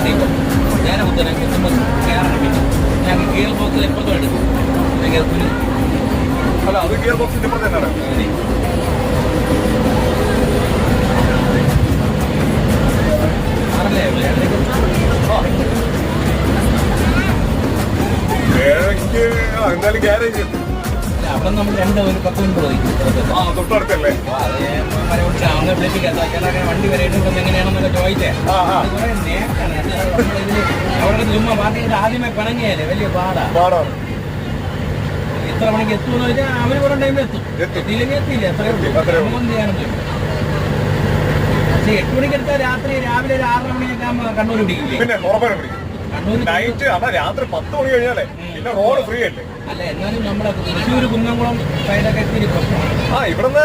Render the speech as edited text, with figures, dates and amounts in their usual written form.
എത്തിയപ്പോൾ നേരെ കുത്തനെ എത്തുമ്പോൾ കയറണം. പിന്നെ ഞാൻ ഗിയർ ബോക്സിൽ എപ്പോഴും എടുക്കും. ഭയങ്കര തുണി അല്ല അത് ഗിയർ ബോക്സിന്റെ ഇപ്പുറത്ത് തന്നെയാണ്. എന്തായാലും ഗ്യാരേജ് അവിടെ നമ്മൾ ഒരു 10 മിനിറ്റ് ചോദിക്കും. തൊട്ടടുത്തല്ലേ? വണ്ടി വരെയിട്ട് എങ്ങനെയാണെന്നൊക്കെ ചോദിച്ചേ. കുറെ നേക്കാണ് അവിടെ ചുമ്മാ പാർട്ടിയിട്ട് ആദ്യമേ പിണങ്ങിയാലേ വലിയ പാടാണ്. എത്ര മണിക്ക് എത്തുമെന്ന് വെച്ചാൽ അവര് കുറെ ടൈമിൽ എത്തും. എത്തിയില്ലെങ്കിൽ എത്തിയില്ല. എത്രയും ചെയ്യാനൊന്നും. പക്ഷെ 8 മണിക്ക് എടുത്താൽ രാവിലെ ഒരു 6 മണിയൊക്കെ ആകുമ്പോൾ കണ്ണൂർ പിടിക്കില്ലേ? പിന്നെ ഉറപ്പാണ് പിടിക്കും. നൈറ്റ് അതാ രാത്രി 10 മണി കഴിഞ്ഞാലേ പിന്നെ റോഡ് ഫ്രീ അല്ലേ? അല്ല എന്നാലും നമ്മുടെ തൃശ്ശൂർ കുന്നംകുളം സൈഡൊക്കെ എത്തിയിരിക്കും. ഇവിടുന്ന്